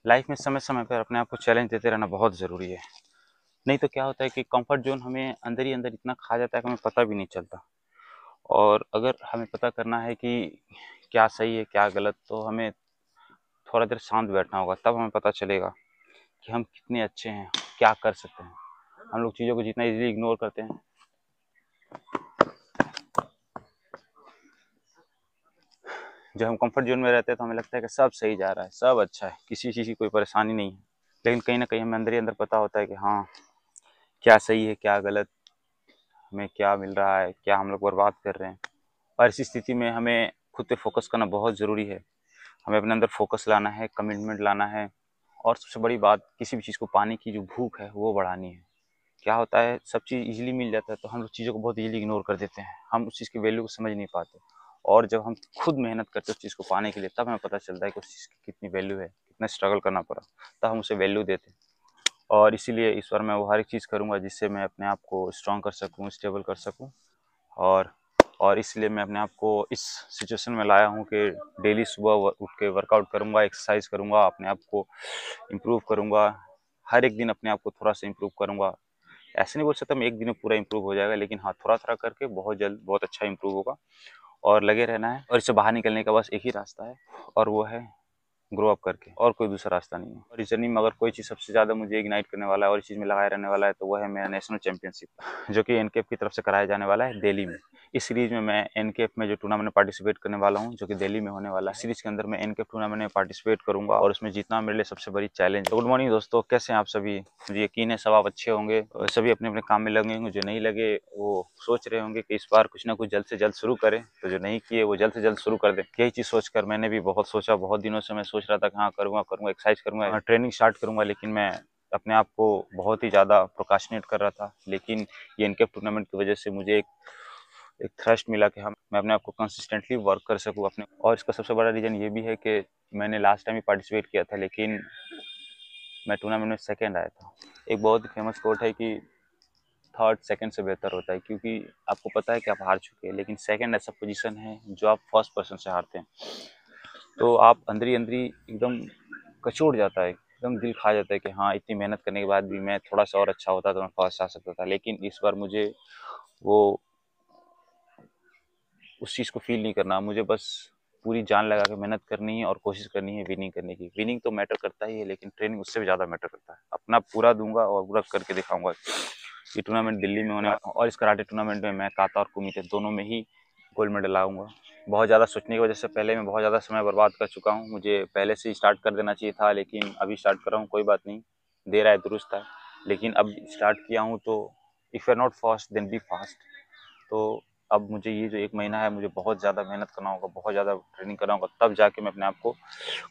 Life में समय समय पर अपने आप को चैलेंज देते रहना बहुत ज़रूरी है। नहीं तो क्या होता है कि कंफर्ट जोन हमें अंदर ही अंदर इतना खा जाता है कि हमें पता भी नहीं चलता। और अगर हमें पता करना है कि क्या सही है क्या गलत, तो हमें थोड़ा देर शांत बैठना होगा, तब हमें पता चलेगा कि हम कितने अच्छे हैं, क्या कर सकते हैं। हम लोग चीज़ों को जितना इजीली इग्नोर करते हैं, जब हम कंफर्ट जोन में रहते हैं तो हमें लगता है कि सब सही जा रहा है, सब अच्छा है, किसी चीज़ की कोई परेशानी नहीं है। लेकिन कहीं ना कहीं हमें अंदर ही अंदर पता होता है कि हाँ, क्या सही है क्या गलत, हमें क्या मिल रहा है, क्या हम लोग बर्बाद कर रहे हैं। और इसी स्थिति में हमें खुद पे फोकस करना बहुत ज़रूरी है। हमें अपने अंदर फोकस लाना है, कमिटमेंट लाना है। और सबसे बड़ी बात, किसी भी चीज़ को पाने की जो भूख है वो बढ़ानी है। क्या होता है, सब चीज़ इजीली मिल जाता है तो हम लोग चीज़ों को बहुत इजीली इग्नोर कर देते हैं, हम उस चीज़ की वैल्यू को समझ नहीं पाते। और जब हम खुद मेहनत करते हैं उस चीज़ को पाने के लिए, तब हमें पता चलता है कि उस चीज़ की कितनी वैल्यू है, कितना स्ट्रगल करना पड़ा, तब हम उसे वैल्यू देते हैं। और इसीलिए इस बार मैं वो हर एक चीज़ करूँगा जिससे मैं अपने आप को स्ट्रॉन्ग कर सकूँ, स्टेबल कर सकूँ। और इसलिए मैं अपने आप को इस सिचुएशन में लाया हूँ कि डेली सुबह उठ के वर्कआउट करूँगा, एक्सरसाइज करूँगा, अपने आप को इम्प्रूव करूँगा। हर एक दिन अपने आप को थोड़ा सा इम्प्रूव करूँगा। ऐसे नहीं बोल सकता मैं एक दिन में पूरा इम्प्रूव हो जाएगा, लेकिन हाँ, थोड़ा थोड़ा करके बहुत जल्द बहुत अच्छा इम्प्रूव होगा। और लगे रहना है, और इससे बाहर निकलने का बस एक ही रास्ता है, और वो है ग्रो अप करके, और कोई दूसरा रास्ता नहीं है। और इस जर्नी में अगर कोई चीज़ सबसे ज़्यादा मुझे इग्नाइट करने वाला है और इस चीज़ में लगाए रहने वाला है, तो वो है मेरा नेशनल चैंपियनशिप, जो कि एनकेएफ की तरफ से कराया जाने वाला है दिल्ली में। इस सीरीज में मैं एनकेएफ में जो टूर्नामेंट में पार्टिसिपेट करने वाला हूँ, जो कि दिल्ली में होने वाला है। सीरीज के अंदर मैं एनकेएफ टूर्नामेंट में पार्टिसिपेट करूंगा और उसमें जीतना मेरे लिए सबसे बड़ी चैलेंज। गुड मॉर्निंग दोस्तों, कैसे हैं आप सभी? मुझे यकीन है सब आप अच्छे होंगे, सभी अपने अपने काम में लगे होंगे। जो नहीं लगे वो सोच रहे होंगे कि इस बार कुछ ना कुछ जल्द से जल्द शुरू करें, तो जो नहीं किए वो जल्द से जल्द शुरू कर दें। यही चीज़ सोचकर मैंने भी बहुत सोचा, बहुत दिनों से मैं सोच रहा था कि हाँ करूँगा करूँगा, एक्सरसाइज करूँगा, ट्रेनिंग स्टार्ट करूँगा, लेकिन मैं अपने आप को बहुत ही ज़्यादा प्रोक्रास्टिनेट कर रहा था। लेकिन ये एनकेएफ टूर्नामेंट की वजह से मुझे एक थ्रस्ट मिला कि हम मैं अपने आप को कंसिस्टेंटली वर्क कर सकूँ अपने। और इसका सबसे बड़ा रीज़न ये भी है कि मैंने लास्ट टाइम ही पार्टिसिपेट किया था, लेकिन मैं टूर्नामेंट में सेकेंड आया था। एक बहुत ही फेमस कोट है कि थर्ड सेकंड से बेहतर होता है, क्योंकि आपको पता है कि आप हार चुके हैं, लेकिन सेकंड ऐसा पोजीशन है जो आप फर्स्ट पर्सन से हारते हैं। तो आप अंदर ही एकदम कचोट जाता है, एकदम दिल खा जाता है कि हाँ, इतनी मेहनत करने के बाद भी मैं थोड़ा सा और अच्छा होता तो मैं फर्स्ट आ सकता था। लेकिन इस बार मुझे वो उस चीज़ को फील नहीं करना, मुझे बस पूरी जान लगा के मेहनत करनी है और कोशिश करनी है विनिंग करने की। विनिंग तो मैटर करता ही है, लेकिन ट्रेनिंग उससे भी ज़्यादा मैटर करता है। अपना पूरा दूंगा और पूरा करके दिखाऊंगा। ये टूर्नामेंट दिल्ली में होने वाला, और इस कराटे टूर्नामेंट में मैं काता और कुमिते दोनों में ही गोल्ड मेडल लाऊंगा। बहुत ज़्यादा सोचने की वजह से पहले मैं बहुत ज़्यादा समय बर्बाद कर चुका हूँ। मुझे पहले से ही स्टार्ट कर देना चाहिए था, लेकिन अभी स्टार्ट कर रहा हूँ, कोई बात नहीं, देर आए दुरुस्त है। लेकिन अब स्टार्ट किया हूँ तो if you are not fast then be fast. तो अब मुझे ये जो एक महीना है, मुझे बहुत ज़्यादा मेहनत करना होगा, बहुत ज़्यादा ट्रेनिंग करना होगा, तब जाके मैं अपने आप को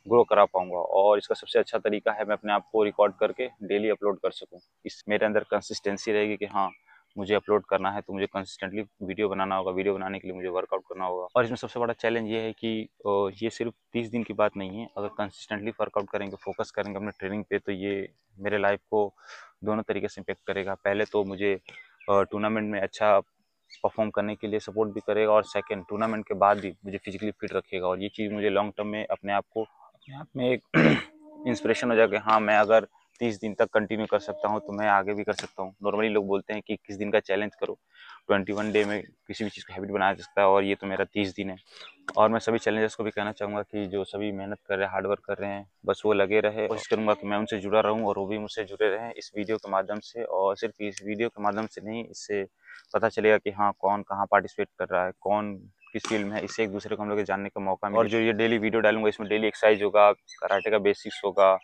ग्रो करा पाऊंगा। और इसका सबसे अच्छा तरीका है मैं अपने आप को रिकॉर्ड करके डेली अपलोड कर सकूं। इस मेरे अंदर कंसिस्टेंसी रहेगी कि हाँ, मुझे अपलोड करना है तो मुझे कंसिस्टेंटली वीडियो बनाना होगा, वीडियो बनाने के लिए मुझे वर्कआउट करना होगा। और इसमें सबसे बड़ा चैलेंज ये है कि ये सिर्फ 30 दिन की बात नहीं है। अगर कंसिस्टेंटली वर्कआउट करेंगे, फोकस करेंगे अपने ट्रेनिंग पे, तो ये मेरे लाइफ को दोनों तरीके से इम्पेक्ट करेगा। पहले तो मुझे टूर्नामेंट में अच्छा परफॉर्म करने के लिए सपोर्ट भी करेगा, और सेकंड टूर्नामेंट के बाद भी मुझे फिजिकली फिट रखेगा। और ये चीज़ मुझे लॉन्ग टर्म में अपने आप में एक इंस्पिरेशन हो जाएगा। हाँ, मैं अगर 30 दिन तक कंटिन्यू कर सकता हूँ तो मैं आगे भी कर सकता हूँ। नॉर्मली लोग बोलते हैं कि 21 दिन का चैलेंज करो, 21 डे में किसी भी चीज़ को हैबिट बनाया जा सकता है, और ये तो मेरा 30 दिन है। और मैं सभी चैलेंजर्स को भी कहना चाहूँगा कि जो सभी मेहनत कर रहे हैं, हार्ड वर्क कर रहे हैं, बस वो लगे रहे। कोशिश करूँगा कि मैं उनसे जुड़ा रहूँ और वो भी मुझसे जुड़े रहें इस वीडियो के माध्यम से। और सिर्फ इस वीडियो के माध्यम से नहीं, इससे पता चलेगा कि हाँ, कौन कहाँ पार्टिसिपेट कर रहा है, कौन किस फील्ड में है। इससे एक दूसरे को हम लोग जानने का मौका मिलेगा। और जो ये डेली वीडियो डालूंगा, इसमें डेली एक्सरसाइज होगा, कराटे का बेसिक्स होगा,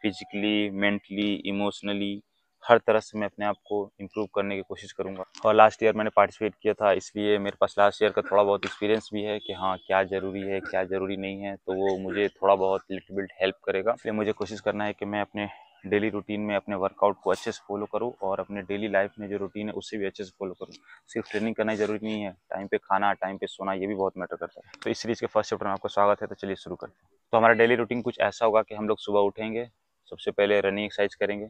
फिजिकली, मेंटली, इमोशनली, हर तरह से मैं अपने आप को इम्प्रूव करने की कोशिश करूंगा। और लास्ट ईयर मैंने पार्टिसिपेट किया था, इसलिए मेरे पास लास्ट ईयर का थोड़ा बहुत एक्सपीरियंस भी है कि हाँ, क्या ज़रूरी है क्या ज़रूरी नहीं है। तो वो मुझे थोड़ा बहुत लिटिल बिट हेल्प करेगा। इसलिए मुझे कोशिश करना है कि मैं अपने डेली रूटीन में अपने वर्कआउट को अच्छे से फॉलो करूँ, और अपने डेली लाइफ में जो रूटीन है उससे भी अच्छे से फॉलो करूँ। सिर्फ ट्रेनिंग करना ज़रूरी नहीं है, टाइम पे खाना, टाइम पे सोना, ये भी बहुत मैटर करता है। तो इस सीरीज़ के फर्स्ट चैप्टर में आपका स्वागत है, तो चलिए शुरू करते हैं। तो हमारा डेली रूटीन कुछ ऐसा होगा कि हम लोग सुबह उठेंगे, सबसे पहले रनिंग एक्सरसाइज करेंगे।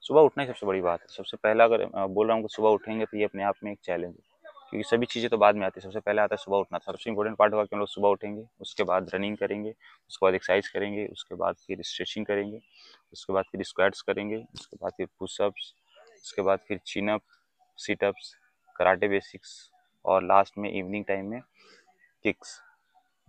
सुबह उठना ही सबसे बड़ी बात है। सबसे पहला अगर बोल रहा हूँ कि सुबह उठेंगे, तो ये अपने आप में एक चैलेंज है, क्योंकि सभी चीज़ें तो बाद में आती है। सबसे पहले आता है सुबह उठना। सबसे इंपॉर्टेंट पार्ट होगा कि हम लोग सुबह उठेंगे, उसके बाद रनिंग करेंगे, उसके बाद एक्सरसाइज करेंगे, उसके बाद फिर स्ट्रेचिंग करेंगे, उसके बाद फिर स्क्वाट्स करेंगे, उसके बाद फिर पुशअप्स, उसके बाद फिर चिनअप, सिटअप्स, कराटे बेसिक्स, और लास्ट में इवनिंग टाइम में किक्स।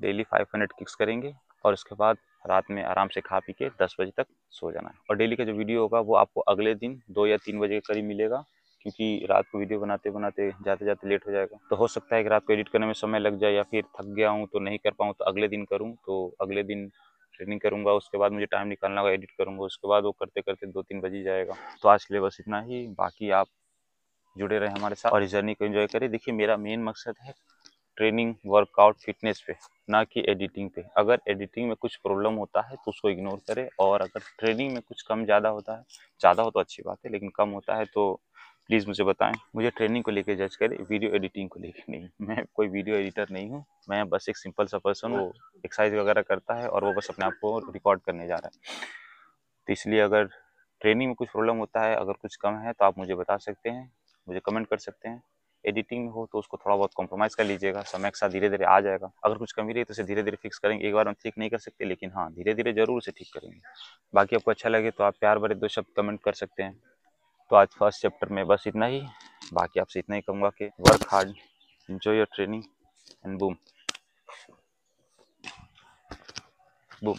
डेली 500 किक्स करेंगे और उसके बाद रात में आराम से खा पी के 10 बजे तक सो जाना है। और डेली का जो वीडियो होगा वो आपको अगले दिन 2 या 3 बजे के करीब मिलेगा, क्योंकि रात को वीडियो बनाते बनाते जाते जाते लेट हो जाएगा। तो हो सकता है कि रात को एडिट करने में समय लग जाए, या फिर थक गया हूँ तो नहीं कर पाऊँ तो अगले दिन करूँ। तो अगले दिन ट्रेनिंग करूँगा, उसके बाद मुझे टाइम निकालना होगा, एडिट करूँगा, उसके बाद वो करते करते 2-3 बज ही जाएगा। तो आज के लिए बस इतना ही। बाकी आप जुड़े रहे हमारे साथ और इस जर्नी को एंजॉय करें। देखिए, मेरा मेन मकसद है ट्रेनिंग, वर्कआउट, फिटनेस पे, ना कि एडिटिंग पे। अगर एडिटिंग में कुछ प्रॉब्लम होता है तो उसको इग्नोर करें, और अगर ट्रेनिंग में कुछ कम ज़्यादा होता है, ज़्यादा हो तो अच्छी बात है, लेकिन कम होता है तो प्लीज़ मुझे बताएं। मुझे ट्रेनिंग को लेके जज करें, वीडियो एडिटिंग को लेके नहीं। मैं कोई वीडियो एडिटर नहीं हूँ, मैं बस एक सिंपल सा पर्सन हूँ, एक्सरसाइज वगैरह करता है और वो बस अपने आप को रिकॉर्ड करने जा रहा है। तो इसलिए अगर ट्रेनिंग में कुछ प्रॉब्लम होता है, अगर कुछ कम है तो आप मुझे बता सकते हैं, मुझे कमेंट कर सकते हैं। एडिटिंग में हो तो उसको थोड़ा बहुत कॉम्प्रोमाइज़ कर लीजिएगा, समय के साथ धीरे धीरे आ जाएगा। अगर कुछ कमी रही तो उसे धीरे धीरे फिक्स करेंगे, एक बार में ठीक नहीं कर सकते, लेकिन हाँ, धीरे धीरे जरूर उसे ठीक करेंगे। बाकी आपको अच्छा लगे तो आप प्यार भरे 2 शब्द कमेंट कर सकते हैं। तो आज फर्स्ट चैप्टर में बस इतना ही। बाकी आपसे इतना ही कहूँगा कि work hard, enjoy your training, and boom boom.